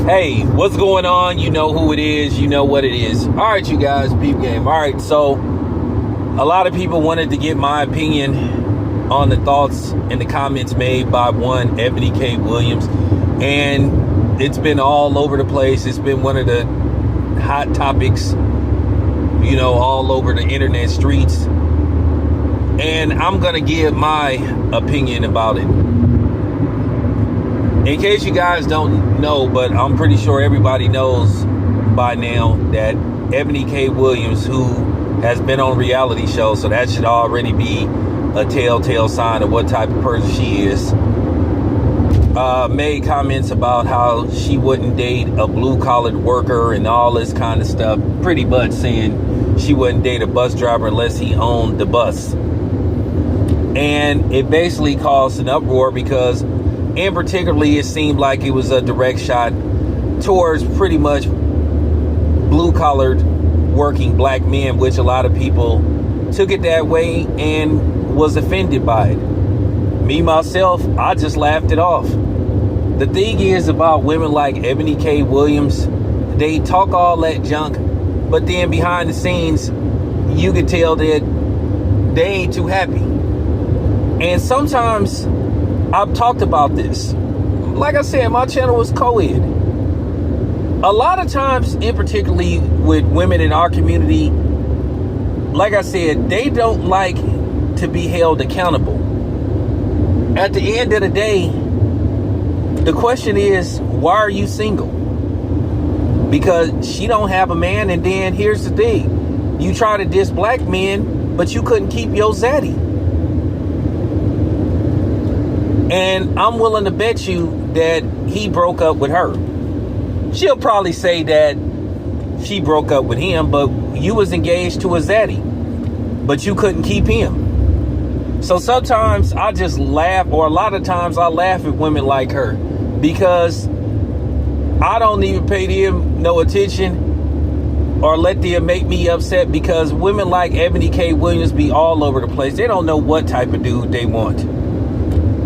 Hey, what's going on? You know who it is. You know what it is. All right, you guys, peep game. All right, so a lot of people wanted to get my opinion on the thoughts in the comments made by one Eboni K Williams, and it's been all over the place. It's been one of the hot topics, you know, all over the internet streets, and I'm gonna give my opinion about it. In case you guys don't know, but I'm pretty sure everybody knows by now that Eboni K Williams, who has been on reality shows, so that should already be a telltale sign of what type of person she is, made comments about how she wouldn't date a blue-collared worker and all this kind of stuff, pretty much saying she wouldn't date a bus driver unless he owned the bus. And it basically caused an uproar because, and particularly, it seemed like it was a direct shot towards pretty much blue-collared working black men, which a lot of people took it that way and was offended by it. Me, myself, I just laughed it off. The thing is about women like Eboni K Williams, they talk all that junk, but then behind the scenes, you can tell that they ain't too happy. And sometimes I've talked about this. Like I said, my channel was co-ed. A lot of times, in particularly with women in our community, like I said, they don't like to be held accountable. At the end of the day, the question is, why are you single? Because she don't have a man, and then here's the thing. You try to diss black men, but you couldn't keep your zaddy. And I'm willing to bet you that he broke up with her. She'll probably say that she broke up with him, but you was engaged to a zaddy, but you couldn't keep him. So sometimes I just laugh, or a lot of times I laugh at women like her, because I don't even pay them no attention or let them make me upset, because women like Eboni K Williams be all over the place. They don't know what type of dude they want.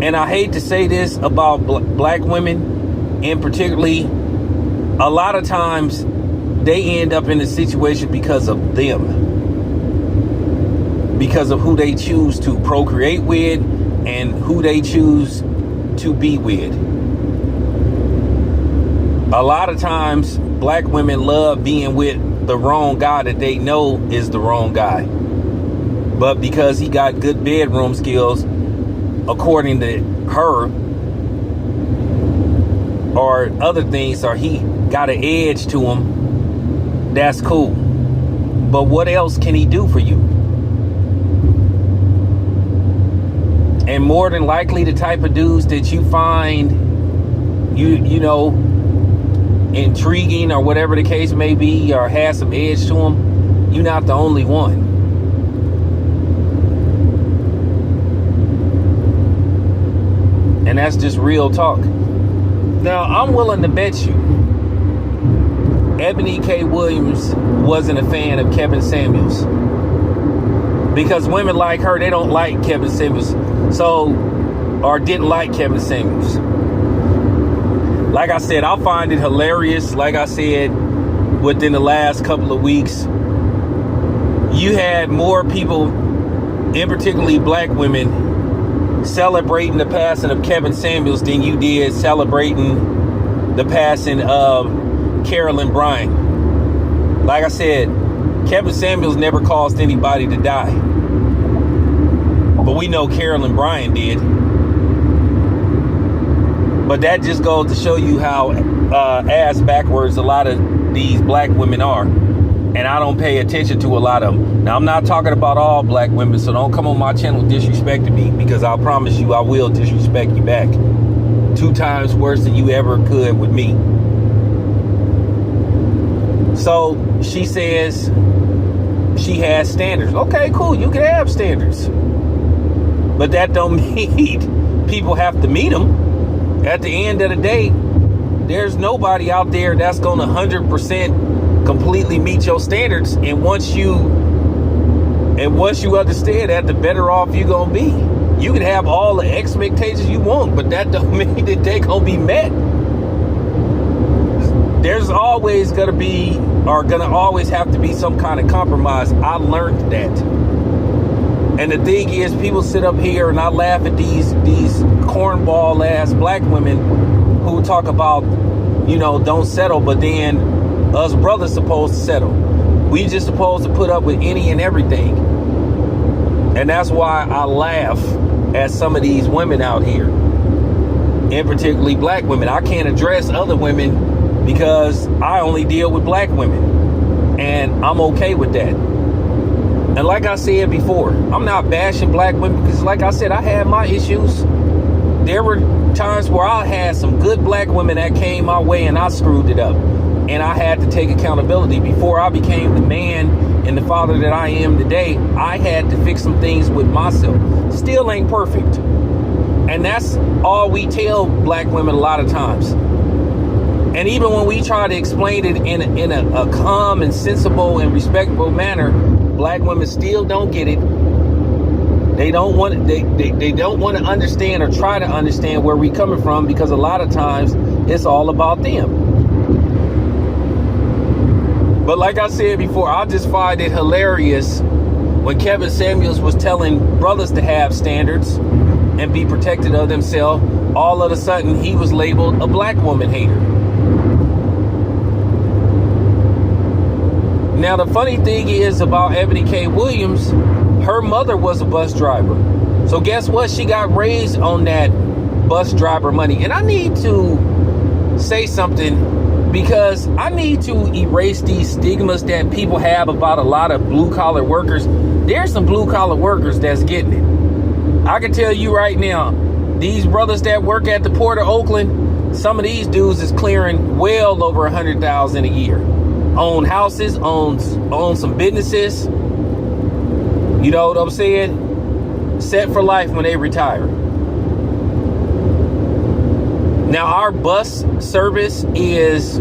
And I hate to say this about black women, and particularly, a lot of times they end up in a situation because of them. Because of who they choose to procreate with and who they choose to be with. A lot of times, black women love being with the wrong guy that they know is the wrong guy. But because he got good bedroom skills, according to her, or other things, or he got an edge to him, that's cool. But what else can he do for you? And more than likely, the type of dudes that you find, you know, intriguing, or whatever the case may be, or has some edge to them, you're not the only one. And that's just real talk. Now, I'm willing to bet you Eboni K Williams wasn't a fan of Kevin Samuels. Because women like her, they don't like Kevin Samuels. Or didn't like Kevin Samuels. Like I said, I find it hilarious. Like I said, within the last couple of weeks, you had more people, and particularly black women, celebrating the passing of Kevin Samuels than you did celebrating the passing of Carolyn Bryant. Like I said, Kevin Samuels never caused anybody to die, but we know Carolyn Bryant did. But that just goes to show you how ass backwards a lot of these black women are. And I don't pay attention to a lot of them. Now, I'm not talking about all black women, so don't come on my channel disrespecting me, because I promise you I will disrespect you back 2 times worse than you ever could with me. So she says she has standards. Okay, cool. You can have standards. But that don't mean people have to meet them. At the end of the day, there's nobody out there that's going to 100% completely meet your standards, and once you understand that, the better off you're gonna be. You can have all the expectations you want, but that don't mean that they're gonna be met. there's always going to be, or going to always have to be, some kind of compromise. I learned that. And the thing is, people sit up here and I laugh at these cornball ass black women who talk about, you know, don't settle, but then us brothers supposed to settle. We just supposed to put up with any and everything. And that's why I laugh at some of these women out here, and particularly black women. I can't address other women because I only deal with black women, and I'm okay with that. And like I said before, I'm not bashing black women because, like I said, I had my issues. There were times where I had some good black women that came my way and I screwed it up. And I had to take accountability. Before I became the man and the father that I am today, I had to fix some things with myself. Still ain't perfect. And that's all we tell black women a lot of times. And even when we try to explain it in a calm and sensible and respectable manner, black women still don't get it. They don't want they don't want to understand or try to understand where we coming from, because a lot of times it's all about them. But like I said before, I just find it hilarious when Kevin Samuels was telling brothers to have standards and be protected of themselves. All of a sudden, he was labeled a black woman hater. Now, the funny thing is about Eboni K Williams, her mother was a bus driver. So guess what? She got raised on that bus driver money. And I need to say something, because I need to erase these stigmas that people have about a lot of blue-collar workers. There's some blue-collar workers that's getting it. I can tell you right now, these brothers that work at the Port of Oakland, some of these dudes is clearing well over $100,000 a year. Own houses, own some businesses. You know what I'm saying? Set for life when they retire. Now, our bus service is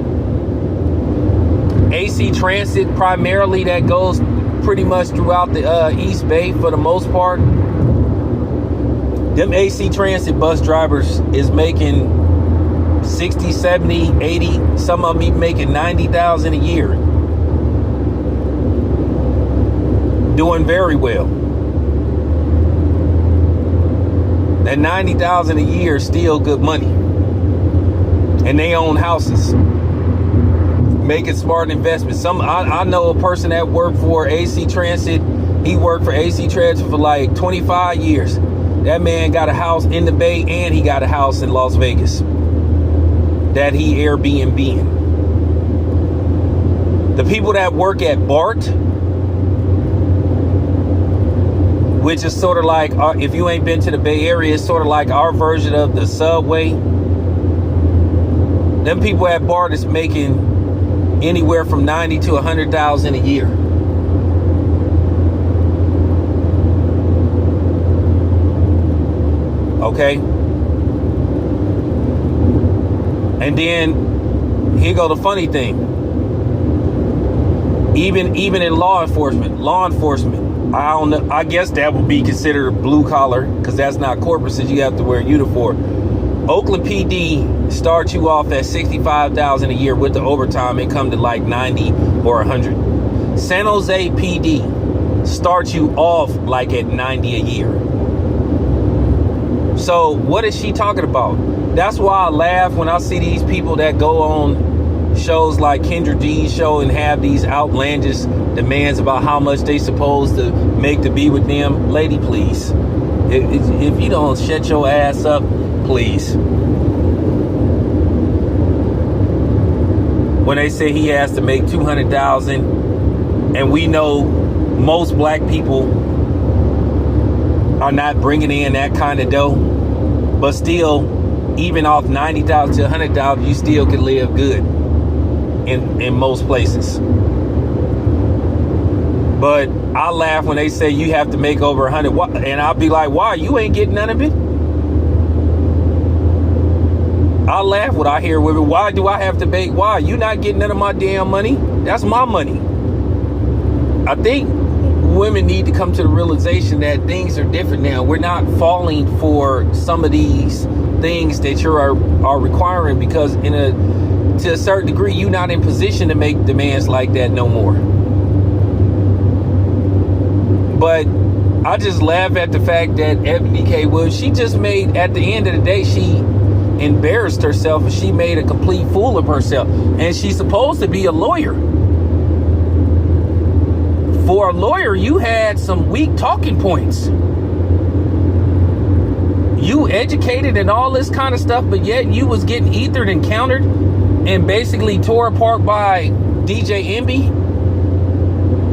AC Transit primarily, that goes pretty much throughout the East Bay for the most part. Them AC Transit bus drivers is making 60, 70, 80, some of them even making 90,000 a year. Doing very well. That 90,000 a year is still good money. And they own houses. Making smart investments. I know a person that worked for AC Transit. He worked for AC Transit for like 25 years. That man got a house in the Bay and he got a house in Las Vegas that he Airbnb-ing. The people that work at BART, which is sort of like, if you ain't been to the Bay Area, it's sort of like our version of the subway. Them people at BART is making anywhere from 90 to 100,000 a year. Okay. And then here go the funny thing. Even in law enforcement, I don't know. I guess that would be considered blue collar, because that's not corporate, since you have to wear a uniform. Oakland PD starts you off at $65,000 a year with the overtime and come to like 90 or 100. San Jose PD starts you off like at 90 a year. So what is she talking about? That's why I laugh when I see these people that go on shows like Kendra G's show and have these outlandish demands about how much they supposed to make to be with them. Lady, please. If you don't shut your ass up, please. When they say he has to make 200,000, and we know most black people are not bringing in that kind of dough, but still, even off 90,000 to 100,000, you still can live good in most places. But I laugh when they say you have to make over 100, and I'll be like, why? You ain't getting none of it. I laugh when I hear women, why do I have to make? Why? You not getting none of my damn money? That's my money. I think women need to come to the realization that things are different now. We're not falling for some of these things that you are requiring, because in to a certain degree, you're not in position to make demands like that no more. But I just laugh at the fact that Eboni K Williams, she just made, at the end of the day, she embarrassed herself and she made a complete fool of herself. And she's supposed to be a lawyer. For a lawyer, you had some weak talking points. You educated and all this kind of stuff, but yet you was getting ethered and countered and basically tore apart by DJ Envy,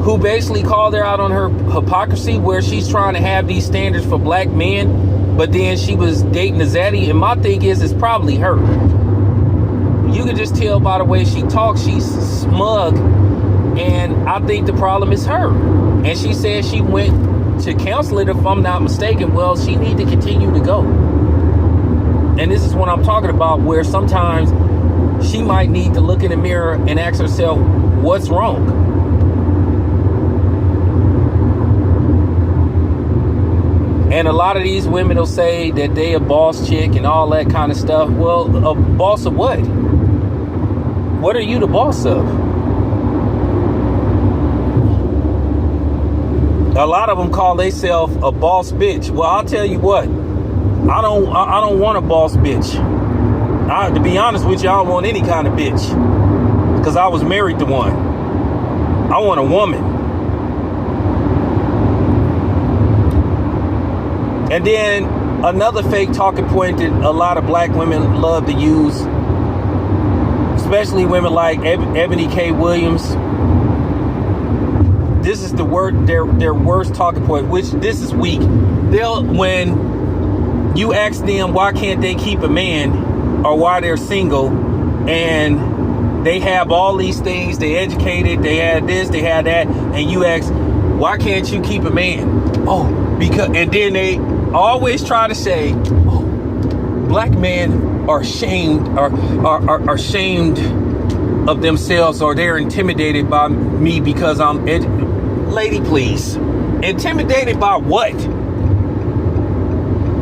who basically called her out on her hypocrisy, where she's trying to have these standards for black men, but then she was dating a zaddy. And my thing is, it's probably her. You can just tell by the way she talks, she's smug, and I think the problem is her. And she said she went to counsel it, if I'm not mistaken. Well, she need to continue to go. And this is what I'm talking about, where sometimes she might need to look in the mirror and ask herself, what's wrong? And a lot of these women will say that they a boss chick and all that kind of stuff. Well, a boss of what? What are you the boss of? A lot of them call themselves a boss bitch. Well, I'll tell you what. I don't want a boss bitch. To be honest with you, I don't want any kind of bitch, because I was married to one. I want a woman. And then another fake talking point that a lot of black women love to use, especially women like Eboni K Williams. This is their worst talking point, which this is weak. When you ask them why can't they keep a man, or why they're single, and they have all these things, they educated, they had this, they had that, and you ask, why can't you keep a man? Oh, because, and then they always try to say, oh, black men are shamed, are shamed of themselves, or they're intimidated by me because I'm lady, please. Intimidated by what?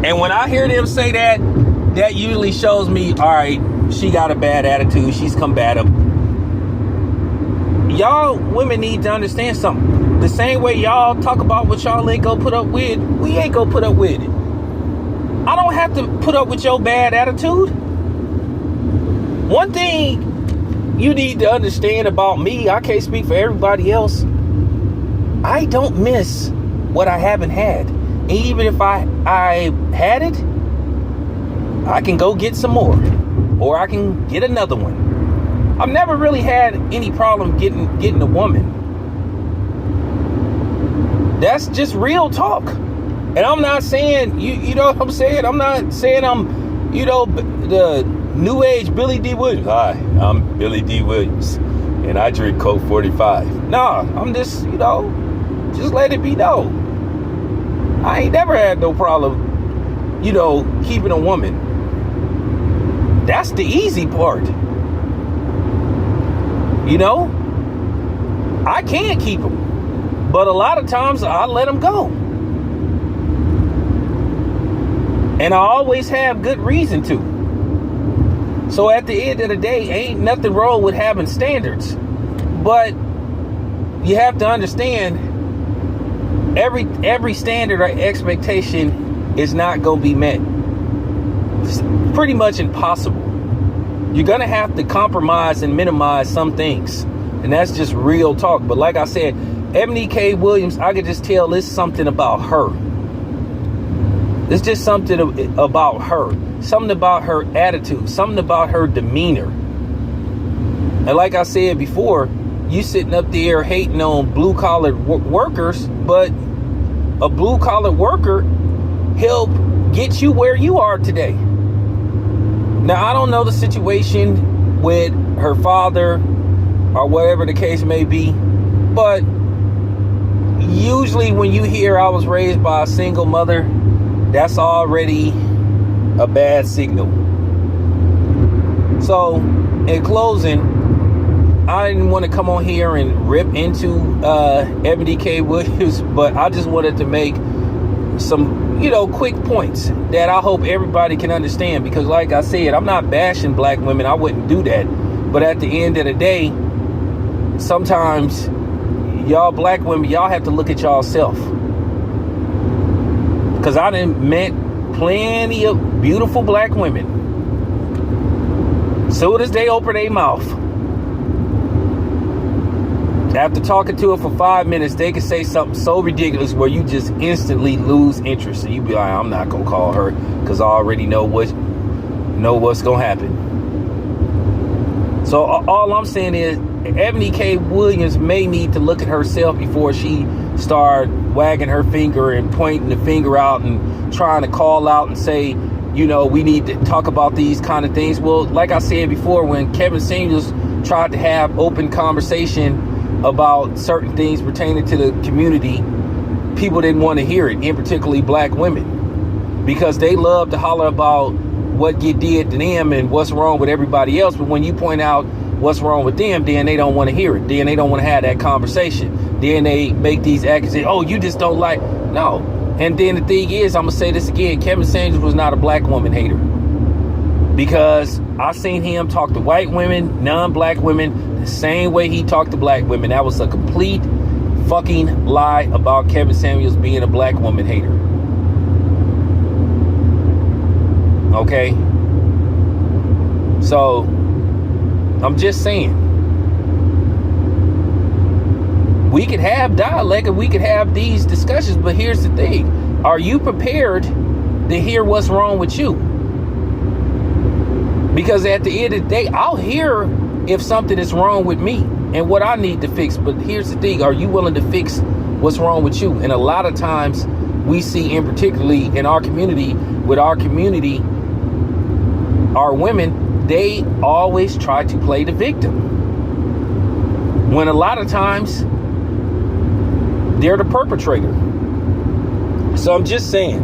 And when I hear them say that, that usually shows me, all right, she got a bad attitude, she's combative. Y'all women need to understand something. The same way y'all talk about what y'all ain't gonna put up with, we ain't gonna put up with it. I don't have to put up with your bad attitude. One thing you need to understand about me, I can't speak for everybody else, I don't miss what I haven't had. And even if I had it, I can go get some more, or I can get another one. I've never really had any problem getting a woman. That's just real talk. And I'm not saying, you know what I'm saying? I'm not saying I'm, the new age Billy D. Williams. Hi, I'm Billy D. Williams, and I drink Coke 45. Nah, I'm just, just let it be known. I ain't never had no problem, keeping a woman. That's the easy part. I can't keep them. But a lot of times I let them go. And I always have good reason to. So at the end of the day, ain't nothing wrong with having standards. But you have to understand, every standard or expectation is not going to be met. It's pretty much impossible. You're going to have to compromise and minimize some things. And that's just real talk. But like I said, Eboni K Williams, I could just tell it's something about her. It's just something about her. Something about her attitude. Something about her demeanor. And like I said before, you sitting up there hating on blue-collar workers, but a blue-collar worker helped get you where you are today. Now, I don't know the situation with her father or whatever the case may be, but usually when you hear I was raised by a single mother, that's already a bad signal. So, in closing, I didn't want to come on here and rip into Eboni K Williams, but I just wanted to make some, quick points that I hope everybody can understand. Because like I said, I'm not bashing black women. I wouldn't do that. But at the end of the day, sometimes y'all black women, y'all have to look at y'all self. Because I done met plenty of beautiful black women. Soon as they open their mouth, after talking to her for 5 minutes, they can say something so ridiculous where you just instantly lose interest. And you be like, I'm not going to call her because I already know what's going to happen. So all I'm saying is Eboni K Williams may need to look at herself before she start wagging her finger and pointing the finger out and trying to call out and say, you know, we need to talk about these kind of things. Well, like I said before, when Kevin Samuels tried to have open conversation about certain things pertaining to the community, people didn't want to hear it, and particularly black women, because they love to holler about what get did to them and what's wrong with everybody else. But when you point out what's wrong with them, then they don't want to hear it. Then they don't want to have that conversation. Then they make these accusations. Oh, you just don't like. No. And then the thing is, I'm going to say this again. Kevin Samuels was not a black woman hater, because I seen him talk to white women, non-black women, the same way he talked to black women. That was a complete fucking lie about Kevin Samuels being a black woman hater. Okay? So, I'm just saying, we could have dialogue and we could have these discussions, but here's the thing. Are you prepared to hear what's wrong with you? Because at the end of the day, I'll hear if something is wrong with me and what I need to fix. But here's the thing. Are you willing to fix what's wrong with you? And a lot of times we see, and particularly in our community, our women, they always try to play the victim, when a lot of times they're the perpetrator. So I'm just saying,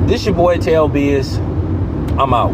this your boy Tail Biz. I'm out.